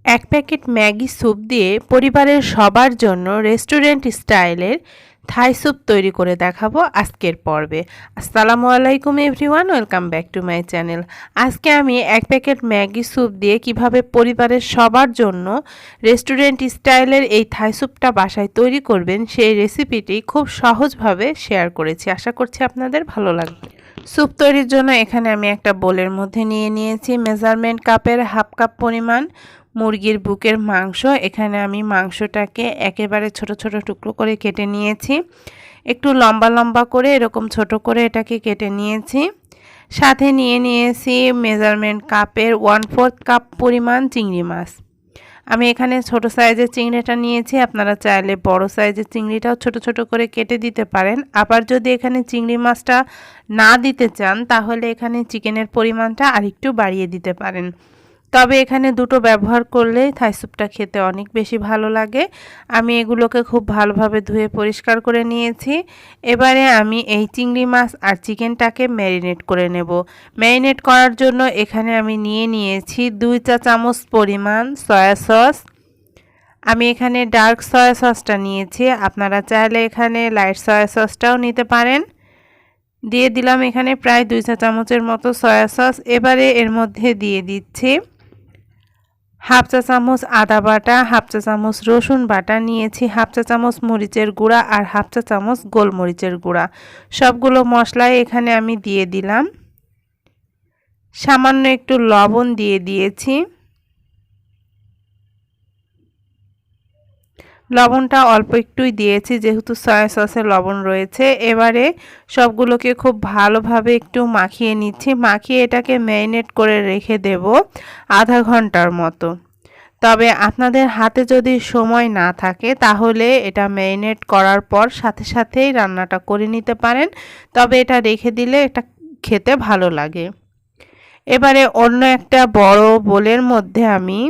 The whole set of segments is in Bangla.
এক প্যাকেট ম্যাগি স্যুপ দিয়ে পরিবারের সবার জন্য রেস্টুরেন্ট স্টাইলের থাই স্যুপ তৈরি করে দেখাবো আজকের পর্বে। আসসালামু আলাইকুম everyone, welcome back to my channel. আজকে আমি এক প্যাকেট ম্যাগি স্যুপ দিয়ে কিভাবে পরিবারের সবার জন্য রেস্টুরেন্ট স্টাইলের এই থাই স্যুপটা বাসায় তৈরি করবেন সেই রেসিপিটি খুব সহজভাবে শেয়ার করেছি। আশা করছি আপনাদের ভালো লাগবে। স্যুপ তৈরির জন্য এখানে আমি একটা বোলের মধ্যে নিয়ে নিয়েছি মেজারমেন্ট কাপের হাফ কাপ পরিমাণ মুরগির বুকের মাংস। এখানে আমি মাংসটাকে একেবারে ছোট ছোট টুকরো করে কেটে নিয়েছি, একটু লম্বা লম্বা করে এরকম ছোট করে এটাকে কেটে নিয়েছি। সাথে নিয়ে নিয়েছি মেজারমেন্ট কাপের 1/4 কাপ পরিমাণ চিংড়ি মাছ। আমি এখানে ছোট সাইজের চিংড়িটা নিয়েছি, আপনারা চাইলে বড় সাইজের চিংড়িটাও ছোট ছোট করে কেটে দিতে পারেন। আবার যদি এখানে চিংড়ি মাছটা না দিতে চান তাহলে এখানে চিকেনের পরিমাণটা আরেকটু বাড়িয়ে দিতে পারেন। তবে এখানে দুটো ব্যবহার করলে থাই স্যুপটা খেতে অনেক বেশি ভালো লাগে। আমি এগুলোকে খুব ভালোভাবে ধুয়ে পরিষ্কার করে নিয়েছি। এবারে আমি এই চিংড়ি মাছ আর চিকেনটাকে ম্যারিনেট করে নেব। ম্যারিনেট করার জন্য এখানে আমি নিয়ে নিয়েছি 2 চা চামচ পরিমাণ সয়া সস। আমি এখানে ডার্ক সয়া সসটা নিয়েছি, আপনারা চাইলে এখানে লাইট সয়া সসটাও নিতে পারেন। দিয়ে দিলাম এখানে প্রায় 2 চা চামচের মতো সয়া সস। এবারে এর মধ্যে দিয়ে দিচ্ছি হাফ চা চামচ আদা বাটা, হাফ চা চামচ রসুন বাটা নিয়েছি, হাফ চা চামচ মরিচের গুঁড়া আর হাফ চা চামচ গোলমরিচের গুঁড়া। সবগুলো মশলাই এখানে আমি দিয়ে দিলাম। সামান্য একটু লবণ দিয়ে দিয়েছি। লবণটা অল্প একটুই দিয়েছি যেহেতু সয়া সসে লবণ রয়েছে। এবারে সবগুলোকে খুব ভালোভাবে একটু মাখিয়ে নিচ্ছি। মাখিয়ে এটাকে ম্যারিনেট করে রেখে দেব আধা ঘন্টার মতো। তবে আপনাদের হাতে যদি সময় না থাকে তাহলে এটা ম্যারিনেট করার পর সাথে সাথেই রান্নাটা করে নিতে পারেন, তবে এটা রেখে দিলে এটা খেতে ভালো লাগে। এবারে অন্য একটা বড় বোলের মধ্যে আমি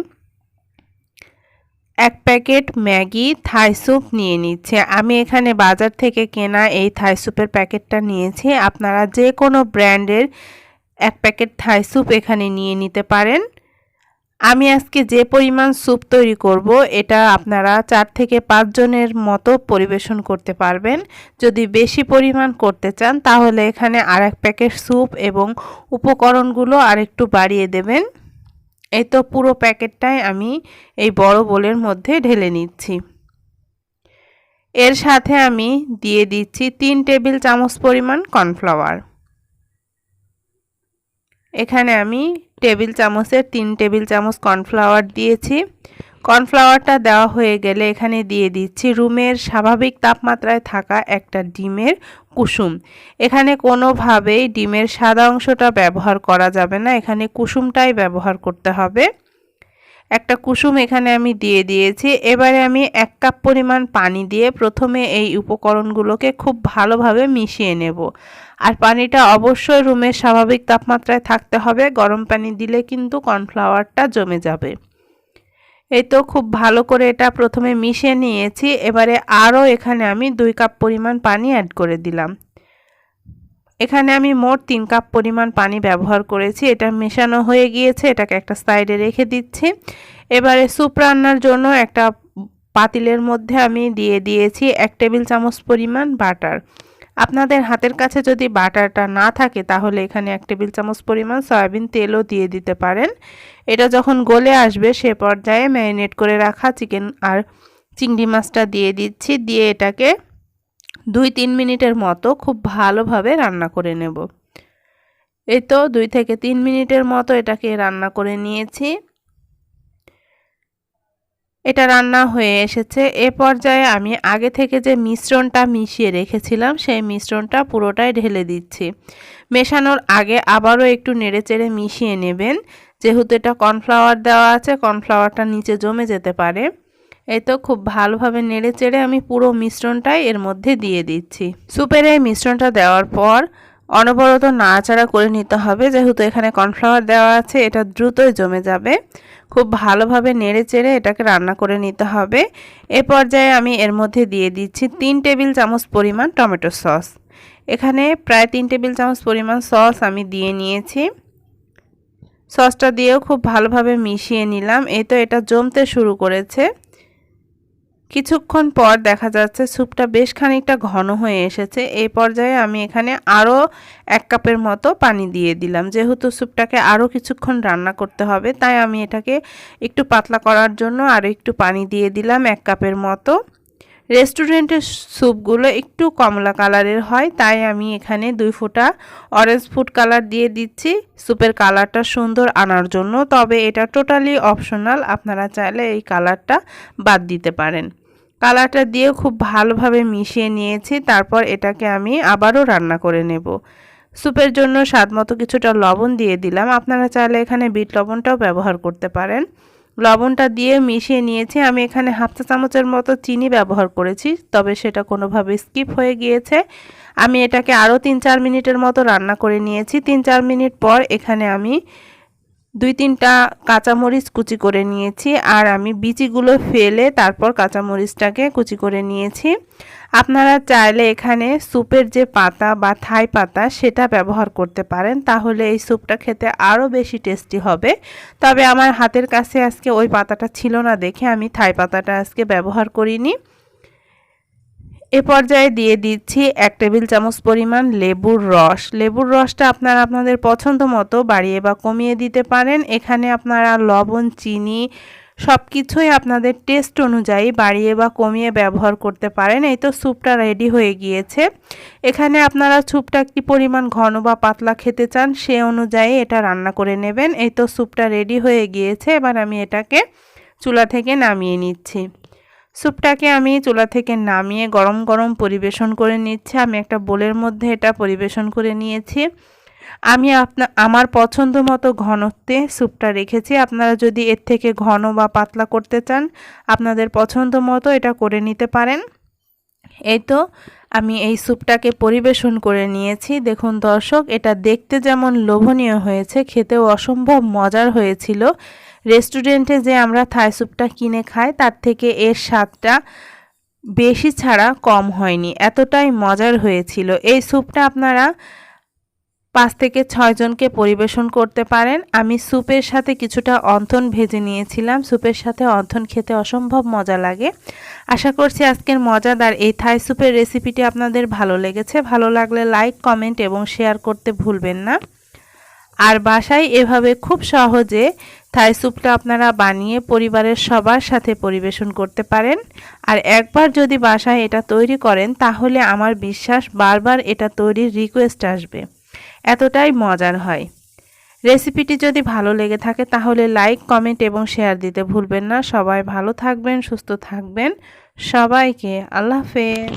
এক প্যাকেট ম্যাগি থাই স্যুপ নিয়ে নিচ্ছে। আমি এখানে বাজার থেকে কেনা এই থাই স্যুপের প্যাকেটটা নিয়েছি, আপনারা যে কোনো ব্র্যান্ডের এক প্যাকেট থাই স্যুপ এখানে নিয়ে নিতে পারেন। আমি আজকে যে পরিমাণ স্যুপ তৈরি করব এটা আপনারা 4 থেকে 5 জনের মতো পরিবেশন করতে পারবেন। যদি বেশি পরিমাণ করতে চান তাহলে এখানে আরেক প্যাকেট স্যুপ এবং উপকরণগুলো আরেকটু বাড়িয়ে দেবেন। এই তো পুরো প্যাকেটটাই আমি এই বড় বোলের মধ্যে ঢেলে নিচ্ছি। এর সাথে আমি দিয়ে দিচ্ছি 3 টেবিল চামচ পরিমাণ কর্নফ্লাওয়ার। এখানে আমি টেবিল চামচের 3 টেবিল চামচ কর্নফ্লাওয়ার দিয়েছি। কর্নফ্লাওয়ারটা দেওয়া হয়ে গেলে এখানে দিয়ে দিচ্ছি রুমের স্বাভাবিক তাপমাত্রায় থাকা একটা ডিমের কুসুম। এখানে কোনোভাবেই ডিমের সাদা অংশটা ব্যবহার করা যাবে না, এখানে কুসুমটাই ব্যবহার করতে হবে। একটা কুসুম এখানে আমি দিয়ে দিয়েছি। এবারে আমি 1 কাপ পরিমাণ পানি দিয়ে প্রথমে এই উপকরণগুলোকে খুব ভালোভাবে মিশিয়ে নেব। আর পানিটা অবশ্যই রুমের স্বাভাবিক তাপমাত্রায় থাকতে হবে, গরম পানি দিলে কিন্তু কর্নফ্লাওয়ারটা জমে যাবে। এই তো খুব ভালো করে এটা প্রথমে মিশিয়ে নিয়েছি। এবারে আরও এখানে আমি 2 কাপ পরিমাণ পানি অ্যাড করে দিলাম। এখানে আমি মোট 3 কাপ পরিমাণ পানি ব্যবহার করেছি। এটা মেশানো হয়ে গিয়েছে, এটাকে একটা সাইডে রেখে দিচ্ছি। এবারে স্যুপ রান্নার জন্য একটা পাতিলের মধ্যে আমি দিয়ে দিয়েছি 1 টেবিল চামচ পরিমাণ বাটার। আপনাদের হাতের কাছে যদি বাটারটা না থাকে তাহলে এখানে 1 টেবিল চামচ পরিমাণ সয়াবিন তেলও দিয়ে দিতে পারেন। এটা যখন গলে আসবে সে পর্যায়ে ম্যারিনেট করে রাখা চিকেন আর চিংড়ি মাছটা দিয়ে দিচ্ছি। দিয়ে এটাকে 2-3 মিনিটের মতো খুব ভালোভাবে রান্না করে নেব। এই তো 2 থেকে 3 মিনিটের মতো এটাকে রান্না করে নিয়েছি। এটা রান্না হয়ে এসেছে। এ পর্যায়ে আমি আগে থেকে যে মিশ্রণটা মিশিয়ে রেখেছিলাম সেই মিশ্রণটা পুরোটাই ঢেলে দিচ্ছি। মেশানোর আগে আবারও একটু নেড়েচেড়ে মিশিয়ে নেবেন, যেহেতু এটা কর্নফ্লাওয়ার দেওয়া আছে কর্নফ্লাওয়ারটা নিচে জমে যেতে পারে। এই তো খুব ভালোভাবে নেড়েচেড়ে আমি পুরো মিশ্রণটাই এর মধ্যে দিয়ে দিচ্ছি। স্যুপের এই মিশ্রণটা দেওয়ার পর অনবরত নাড়াচাড়া করে নিতে হবে, যেহেতু এখানে কর্নফ্লাওয়ার দেওয়া আছে এটা দ্রুতই জমে যাবে। খুব ভালোভাবে নেড়েচেড়ে এটাকে রান্না করে নিতে হবে। এ পর্যায়ে আমি এর মধ্যে দিয়ে দিচ্ছি 3 টেবিল চামচ পরিমাণ টমেটো সস। এখানে প্রায় 3 টেবিল চামচ পরিমাণ সস আমি দিয়ে নিয়েছি। সসটা দিয়েও খুব ভালোভাবে মিশিয়ে নিলাম। এই তো এটা জমতে শুরু করেছে। কিছুক্ষণ পর দেখা যাচ্ছে স্যুপটা বেশ খানিকটা ঘন হয়ে এসেছে। এই পর্যায়ে আমি এখানে আরও 1 কাপের মতো পানি দিয়ে দিলাম। যেহেতু স্যুপটাকে আরও কিছুক্ষণ রান্না করতে হবে, তাই আমি এটাকে একটু পাতলা করার জন্য আরও একটু পানি দিয়ে দিলাম 1 কাপের মতো। রেস্টুরেন্টের স্যুপগুলো একটু কমলা কালারের হয়, তাই আমি এখানে 2 ফোঁটা অরেঞ্জ ফুড কালার দিয়ে দিচ্ছি স্যুপের কালারটা সুন্দর আনার জন্য। তবে এটা টোটালি অপশনাল, আপনারা চাইলে এই কালারটা বাদ দিতে পারেন। কালারটা দিয়ে খুব ভালোভাবে মিশিয়ে নিয়েছি। তারপর এটাকে আমি আবারও রান্না করে নেব। স্যুপের জন্য স্বাদমতো কিছুটা লবণ দিয়ে দিলাম। আপনারা চাইলে এখানে বিট লবণটাও ব্যবহার করতে পারেন। লবণটা দিয়ে মিশিয়ে নিয়েছি। আমি এখানে 1/2 চা চামচের মতো চিনি ব্যবহার করেছি, তবে সেটা কোনোভাবে স্কিপ হয়ে গিয়েছে। আমি এটাকে আরও 3-4 মিনিটের মতো রান্না করে নিয়েছি। 3-4 মিনিট পর এখানে আমি 2-3টা কাঁচামরিচ কুচি করে নিয়েছি, আর আমি বিচিগুলো ফেলে তারপর কাঁচামরিচটাকে কুচি করে নিয়েছি। আপনারা চাইলে এখানে স্যুপের যে পাতা বা থাই পাতা সেটা ব্যবহার করতে পারেন, তাহলে এই স্যুপটা খেতে আরও বেশি টেস্টি হবে। তবে আমার হাতের কাছে আজকে ওই পাতাটা ছিল না দেখে আমি থাই পাতাটা আজকে ব্যবহার করিনি। এ পর্যায়ে দিয়ে দিচ্ছি 1 টেবিল চামচ পরিমাণ লেবুর রস। লেবুর রসটা আপনারা আপনাদের পছন্দ মতো বাড়িয়ে বা কমিয়ে দিতে পারেন। এখানে আপনারা লবণ, চিনি সব কিছুই আপনাদের টেস্ট অনুযায়ী বাড়িয়ে বা কমিয়ে ব্যবহার করতে পারেন। এই তো স্যুপটা রেডি হয়ে গিয়েছে। এখানে আপনারা স্যুপটা কি পরিমাণ ঘন বা পাতলা খেতে চান সে অনুযায়ী এটা রান্না করে নেবেন। এই তো স্যুপটা রেডি হয়ে গিয়েছে। এবার আমি এটাকে চুলা থেকে নামিয়ে নিচ্ছি। স্যুপটাকে আমি চুলা থেকে নামিয়ে গরম গরম পরিবেশন করে নিচ্ছি। আমি একটা বোলের মধ্যে এটা পরিবেশন করে নিয়েছি। আমি আমার পছন্দ মতো ঘনত্বে স্যুপটা রেখেছি। আপনারা যদি এর থেকে ঘন বা পাতলা করতে চান আপনাদের পছন্দ মতো এটা করে নিতে পারেন। এই তো আমি এই স্যুপটাকে পরিবেশন করে নিয়েছি। দেখুন দর্শক, এটা দেখতে যেমন লোভনীয় হয়েছে, খেতেও অসম্ভব মজার হয়েছিল। রেস্টুরেন্টে যে আমরা থাই স্যুপটা কিনে খাই তার থেকে এর স্বাদটা বেশি ছাড়া কম হয়নি, এতটাই মজার হয়েছিল। এই স্যুপটা আপনারা 5 থেকে 6 জনকে পরিবেশন করতে পারেন। আমি স্যুপের সাথে কিছুটা অন্থন ভেজে নিয়েছিলাম। স্যুপের সাথে অন্থন খেতে অসম্ভব মজা লাগে। আশা করছি আজকের মজাদার এই থাই স্যুপের রেসিপিটি আপনাদের ভালো লেগেছে। ভালো লাগলে লাইক, কমেন্ট এবং শেয়ার করতে ভুলবেন না। আর বাসায় এভাবে খুব সহজে থাই স্যুপটা আপনারা বানিয়ে পরিবারের সবার সাথে পরিবেশন করতে পারেন। আর একবার যদি বাসায় এটা তৈরি করেন তাহলে আমার বিশ্বাস বারবার এটা তৈরির রিকোয়েস্ট আসবে, এতটাই মজার হয়। রেসিপিটি যদি ভালো লেগে থাকে তাহলে লাইক, কমেন্ট এবং শেয়ার দিতে ভুলবেন না। সবাই ভালো থাকবেন, সুস্থ থাকবেন। সবাইকে আল্লাহ হাফেজ।